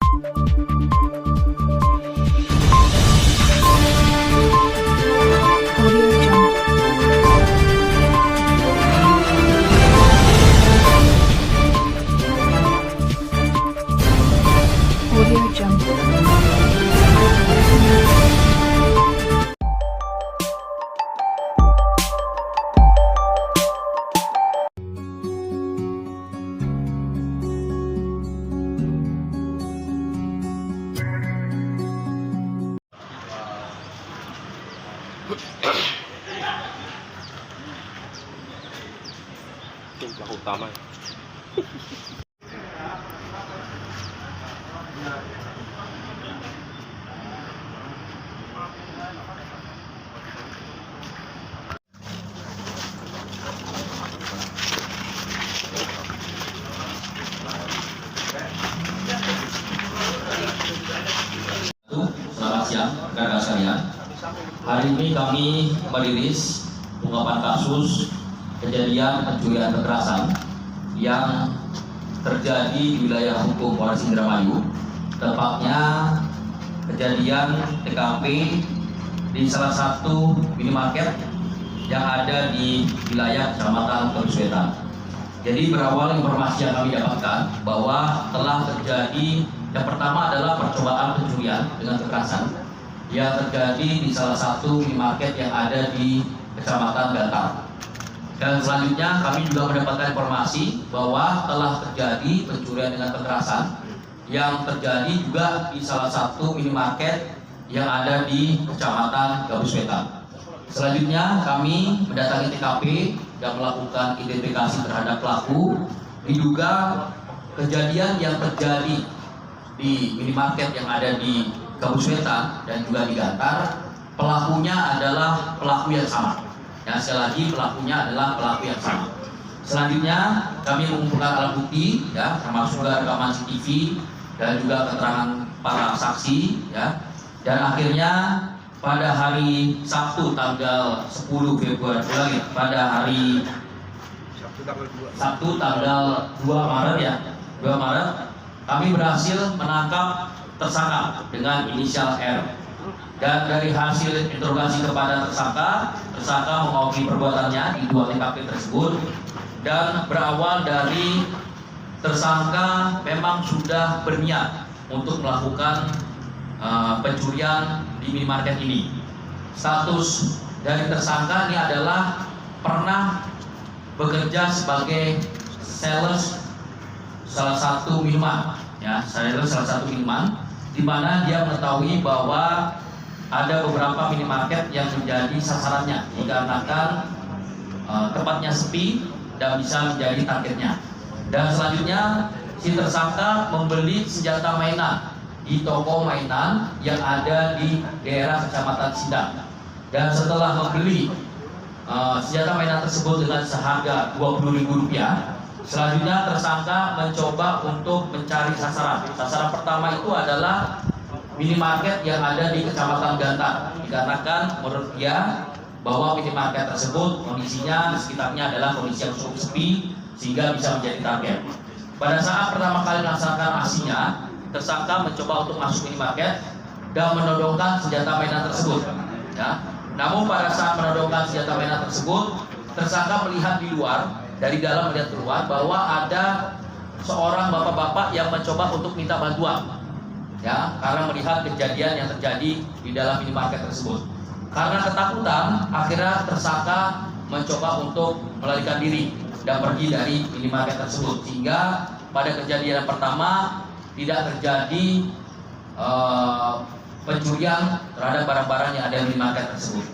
Audio Jungle. Itu pelaku utama. Selamat siang, rekan sekalian. Hari ini kami merilis ungkapan kasus kejadian pencurian kekerasan yang terjadi di wilayah hukum Polres Indramayu, tepatnya kejadian TKP di salah satu minimarket yang ada di wilayah Kecamatan Kebuswetan. Jadi berawal informasi yang kami dapatkan bahwa telah terjadi, yang pertama adalah percobaan pencurian dengan kekerasan yang terjadi di salah satu minimarket yang ada di Kecamatan Gantar. Dan selanjutnya kami juga mendapatkan informasi bahwa telah terjadi pencurian dengan kekerasan yang terjadi juga di salah satu minimarket yang ada di Kecamatan Kebuswetan. Selanjutnya kami mendatangi TKP dan melakukan identifikasi terhadap pelaku. Diduga kejadian yang terjadi di minimarket yang ada di Kebuswetan dan juga di Gantar, pelakunya adalah pelaku yang sama. Ya, sekali lagi pelakunya adalah pelaku yang sama. Selanjutnya kami mengumpulkan alat bukti, ya, termasuk juga rekaman CCTV dan juga keterangan para saksi, ya. Dan akhirnya pada hari Sabtu tanggal 10 Februari, pada hari Sabtu tanggal 2 Maret, ya, 2 Maret, kami berhasil menangkap tersangka dengan inisial R. Dan dari hasil interogasi kepada tersangka mengakui perbuatannya di dua TKP tersebut. Dan berawal dari tersangka memang sudah berniat untuk melakukan pencurian di minimarket ini. Status dari tersangka ini adalah pernah bekerja sebagai sales salah satu minuman, ya, sales salah satu minuman, di mana dia mengetahui bahwa ada beberapa minimarket yang menjadi sasarannya dikarenakan tempatnya sepi dan bisa menjadi targetnya. Dan selanjutnya si tersangka membeli senjata mainan di toko mainan yang ada di daerah Kecamatan Sindang. Dan setelah membeli senjata mainan tersebut dengan seharga Rp20.000, selanjutnya tersangka mencoba untuk mencari sasaran. Sasaran pertama itu adalah minimarket yang ada di Kecamatan Gantar, dikarenakan menurut dia bahwa minimarket tersebut kondisinya di sekitarnya adalah kondisi yang cukup sepi sehingga bisa menjadi target. Pada saat pertama kali melaksanakan aksinya, tersangka mencoba untuk masuk minimarket dan menodongkan senjata mainan tersebut, ya. Namun pada saat menodongkan senjata mainan tersebut, tersangka melihat di luar, dari dalam melihat keluar bahwa ada seorang bapak-bapak yang mencoba untuk minta bantuan, ya, karena melihat kejadian yang terjadi di dalam minimarket tersebut. Karena ketakutan, akhirnya tersangka mencoba untuk melarikan diri dan pergi dari minimarket tersebut, sehingga pada kejadian yang pertama tidak terjadi pencurian terhadap barang-barang yang ada di minimarket tersebut.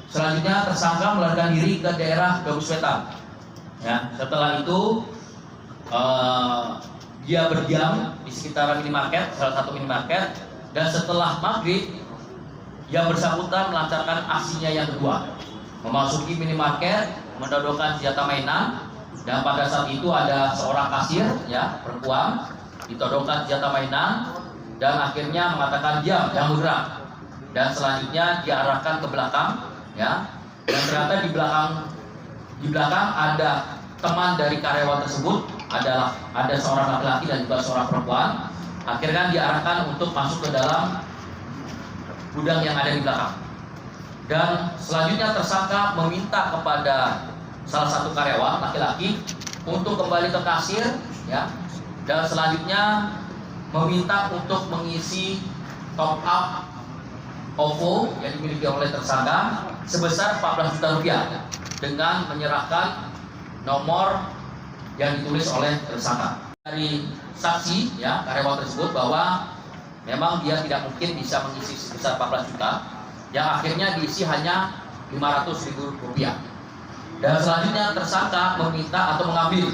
Selanjutnya tersangka melarikan diri ke daerah Kebuswetan. Ya, setelah itu dia berdiam di sekitar minimarket, salah satu minimarket, dan setelah maghrib yang bersangkutan melancarkan aksinya yang kedua, memasuki minimarket, menodongkan senjata mainan, dan pada saat itu ada seorang kasir, ya, perempuan, ditodongkan senjata mainan, dan akhirnya mengatakan diam, jangan bergerak, dan selanjutnya diarahkan ke belakang, ya, dan ternyata di belakang ada teman dari karyawan tersebut, ada seorang laki-laki dan juga seorang perempuan. akhirnya diarahkan untuk masuk ke dalam gudang yang ada di belakang. Dan selanjutnya tersangka meminta kepada salah satu karyawan laki-laki untuk kembali ke kasir, ya. Dan selanjutnya meminta untuk mengisi top up OVO yang dimiliki oleh tersangka sebesar 14 juta rupiah dengan menyerahkan nomor yang ditulis oleh tersangka. Dari saksi, ya, karyawan tersebut bahwa memang dia tidak mungkin bisa mengisi sebesar 14 juta, yang akhirnya diisi hanya 500.000 rupiah. Dan selanjutnya tersangka meminta atau mengambil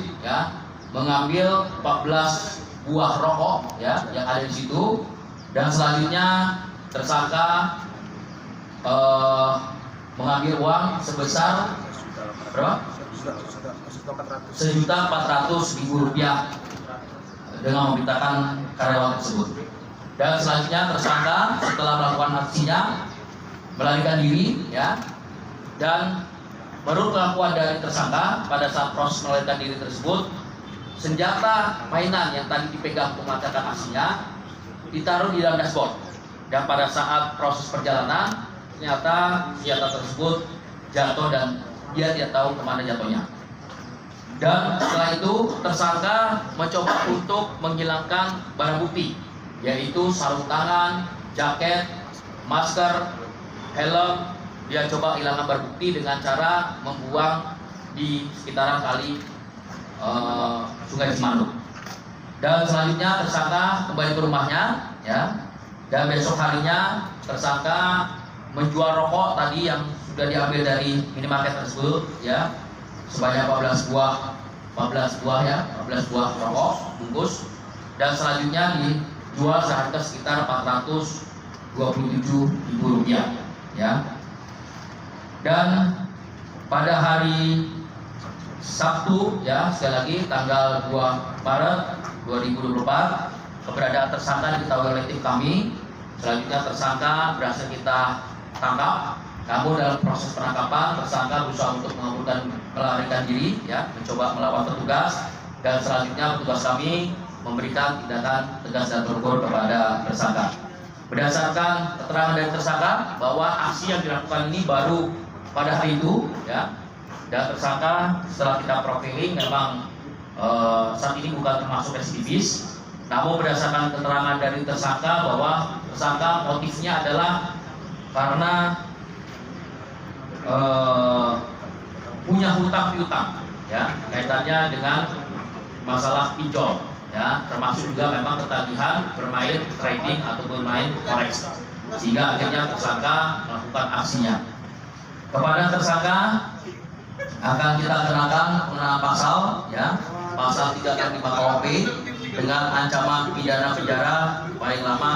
14 buah rokok, ya, yang ada di situ. Dan selanjutnya tersangka mengambil uang sebesar berapa? 1.400.000 rupiah dengan memintakan karyawan tersebut. Dan selanjutnya tersangka setelah melakukan aksinya melarikan diri, ya. Dan menurut pengakuan dari tersangka pada saat proses melarikan diri tersebut, senjata mainan yang tadi dipegang untuk melakukan aksinya ditaruh di dalam dashboard. Dan pada saat proses perjalanan ternyata senjata tersebut jatuh dan dia tidak tahu kemana jatuhnya. Dan setelah itu tersangka mencoba untuk menghilangkan barang bukti, yaitu sarung tangan, jaket, masker, helm. Dia coba hilangkan barang bukti dengan cara membuang di sekitaran kali Sungai Cimanuk. Dan selanjutnya tersangka kembali ke rumahnya, ya. Dan besok harinya tersangka menjual rokok tadi yang sudah diambil dari minimarket tersebut, ya, sebanyak 14 buah ya, 14 buah rokok bungkus. Dan selanjutnya dijual seharga sekitar 427.000 rupiah, ya. Dan pada hari Sabtu, ya, sekali lagi tanggal 2 Maret 2024 keberadaan tersangka diketahui oleh tim kami. Selanjutnya tersangka berhasil kita tangkap. Namun dalam proses penangkapan tersangka berusaha untuk melarikan diri, ya, mencoba melawan petugas. Dan selanjutnya petugas kami memberikan tindakan tegas dan terukur kepada tersangka. Berdasarkan keterangan dari tersangka bahwa aksi yang dilakukan ini baru pada hari itu, ya. Dan tersangka setelah kita profiling memang saat ini bukan termasuk residivis. Namun berdasarkan keterangan dari tersangka bahwa tersangka motifnya adalah karena punya hutang piutang, ya, kaitannya dengan masalah pinjol, ya, termasuk juga memang ketagihan bermain trading atau bermain forex, sehingga akhirnya tersangka melakukan aksinya. Kepada tersangka akan kita kenakan pasal, ya, pasal 365 KUHP dengan ancaman pidana penjara paling lama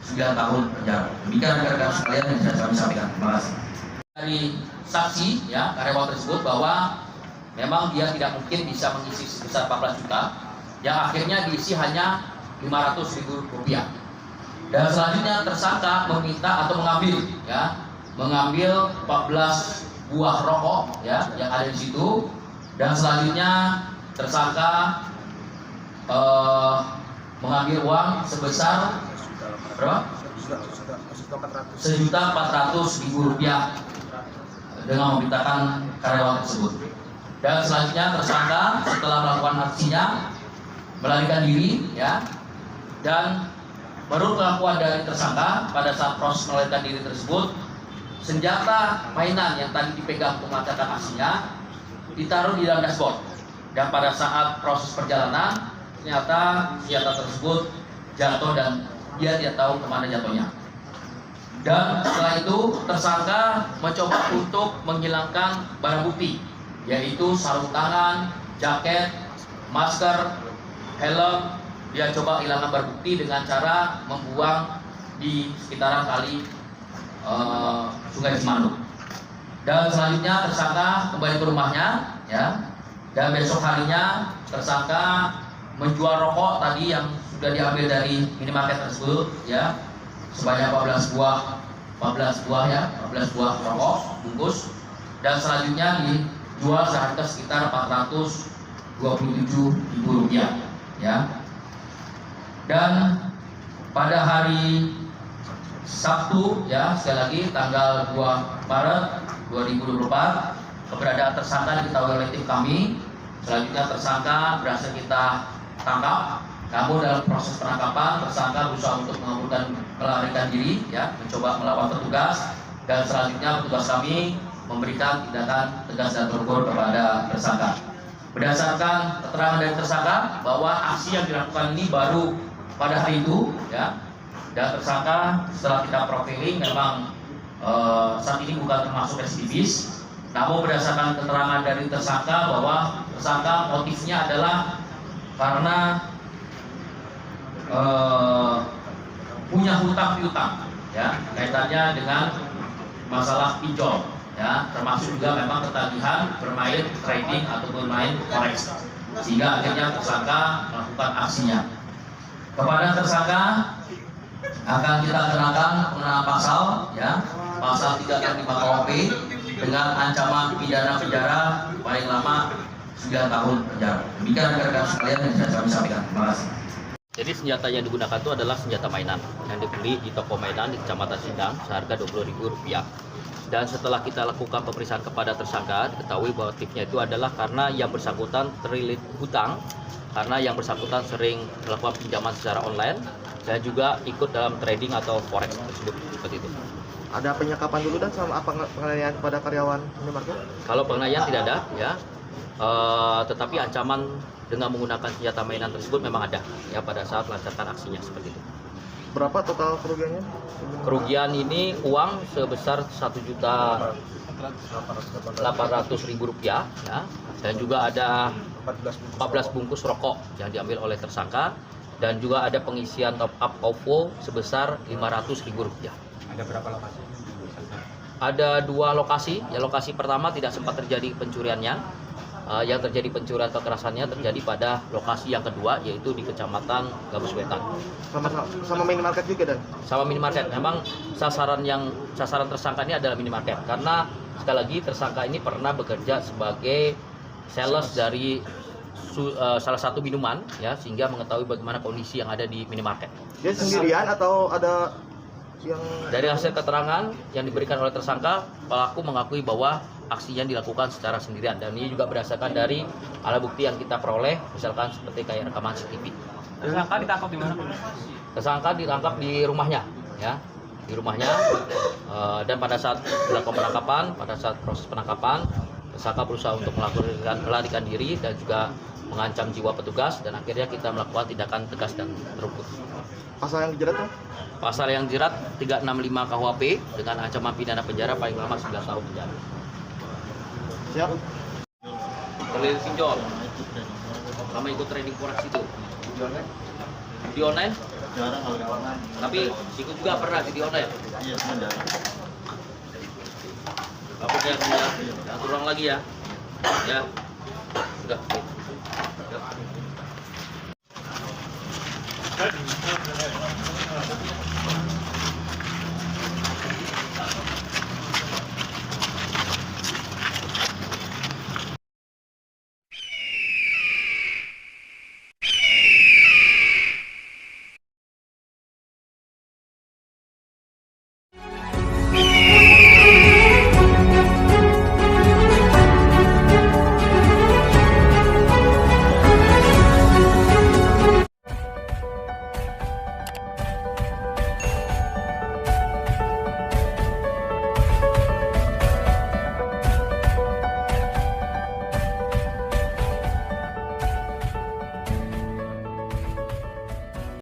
9 tahun penjara. Demikian rekan-rekan sekalian yang bisa kami sampaikan. Terima kasih. Dari saksi, ya, karyawan tersebut bahwa memang dia tidak mungkin bisa mengisi sebesar 14 juta, yang akhirnya diisi hanya 500.000 rupiah. Dan selanjutnya tersangka meminta atau mengambil 14 buah rokok, ya, yang ada di situ. Dan selanjutnya tersangka mengambil uang sebesar berapa? 1.400.000 rupiah dengan memintakan karyawan tersebut. Dan selanjutnya tersangka setelah melakukan aksinya melarikan diri, ya. Dan menurut pengakuan dari tersangka pada saat proses melarikan diri tersebut, senjata mainan yang tadi dipegang untuk melakukan aksinya ditaruh di dalam dashboard. Dan pada saat proses perjalanan ternyata senjata tersebut jatuh dan dia tidak tahu kemana jatuhnya. Dan setelah itu tersangka mencoba untuk menghilangkan barang bukti, yaitu sarung tangan, jaket, masker, helm. Dia coba hilangkan barang bukti dengan cara membuang di sekitaran kali Sungai Cimanuk. Dan selanjutnya tersangka kembali ke rumahnya, ya. Dan besok harinya tersangka menjual rokok tadi yang sudah diambil dari minimarket tersebut, ya, sebanyak 14 buah ya, 14 buah rokok bungkus. Dan selanjutnya dijual seharga sekitar 427.000 rupiah, ya. Dan pada hari Sabtu ya, sekali lagi tanggal 2 Maret 2024 keberadaan tersangka diketahui oleh tim kami. Selanjutnya tersangka berhasil kita tangkap. Namun dalam proses penangkapan tersangka berusaha untuk melarikan diri ya, mencoba melawan petugas, dan selanjutnya petugas kami memberikan tindakan tegas dan terukur kepada tersangka. Berdasarkan keterangan dari tersangka bahwa aksi yang dilakukan ini baru pada hari itu ya, dan tersangka setelah kita profiling memang saat ini bukan termasuk residivis. Namun berdasarkan keterangan dari tersangka bahwa tersangka motifnya adalah karena punya hutang piutang ya, kaitannya dengan masalah pinjol ya, termasuk juga memang ketagihan bermain trading atau bermain forex, sehingga akhirnya tersangka melakukan aksinya. Kepada tersangka akan kita kenakan pengenaan pasal ya, pasal 365 KUHP dengan ancaman pidana penjara paling lama 9 tahun penjara. Demikian rekan-rekan sekalian yang bisa kami sampaikan. Terima kasih. Jadi senjata yang digunakan itu adalah senjata mainan yang dibeli di toko mainan di Kecamatan Sindang seharga Rp20.000. Dan setelah kita lakukan pemeriksaan kepada tersangka, diketahui bahwa motifnya itu adalah karena yang bersangkutan terlilit hutang, karena yang bersangkutan sering melakukan pinjaman secara online dan juga ikut dalam trading atau forex tersebut, seperti itu. Ada penyekapan dulu dan sama apa penganiayaan kepada karyawan minimarket? Kalau penganiayaan tidak ada ya, tetapi ancaman dengan menggunakan senjata mainan tersebut memang ada ya pada saat melancarkan aksinya, seperti itu. Berapa total kerugiannya? Kerugian ini uang sebesar Rp1.800.000 ya, dan juga ada 14 bungkus rokok yang diambil oleh tersangka, dan juga ada pengisian top up OVO sebesar Rp500.000. Ada berapa lokasi? Ada 2 lokasi. Ya, lokasi pertama tidak sempat terjadi pencuriannya. Yang terjadi pencurian kekerasannya terjadi pada lokasi yang kedua, yaitu di Kecamatan Gabus Wetan. Sama minimarket juga dan? Sama minimarket. Memang sasaran tersangka ini adalah minimarket, karena sekali lagi tersangka ini pernah bekerja sebagai sales dari salah satu minuman ya, sehingga mengetahui bagaimana kondisi yang ada di minimarket. Dia sendirian atau ada yang? Dari hasil keterangan yang diberikan oleh tersangka, pelaku mengakui bahwa aksinya dilakukan secara sendirian, dan ini juga berdasarkan dari alat bukti yang kita peroleh, misalkan seperti kayak rekaman CCTV. Tersangka ditangkap di mana? Tersangka ditangkap di rumahnya ya, di rumahnya, dan pada saat dilakukan penangkapan, pada saat proses penangkapan, tersangka berusaha untuk melarikan diri dan juga mengancam jiwa petugas, dan akhirnya kita melakukan tindakan tegas dan terukur. Pasal yang dijerat kan? Pasal yang jerat 365 KUHP dengan ancaman pidana penjara paling lama 9 tahun penjara. Siap. Terlilit pinjol sama ikut trading forex itu. Di online? Jarang kalau di online. Tapi ikut juga pernah di online. Iya, cuma jarang. Apa ya, atur ulang lagi ya. Ya. Sudah.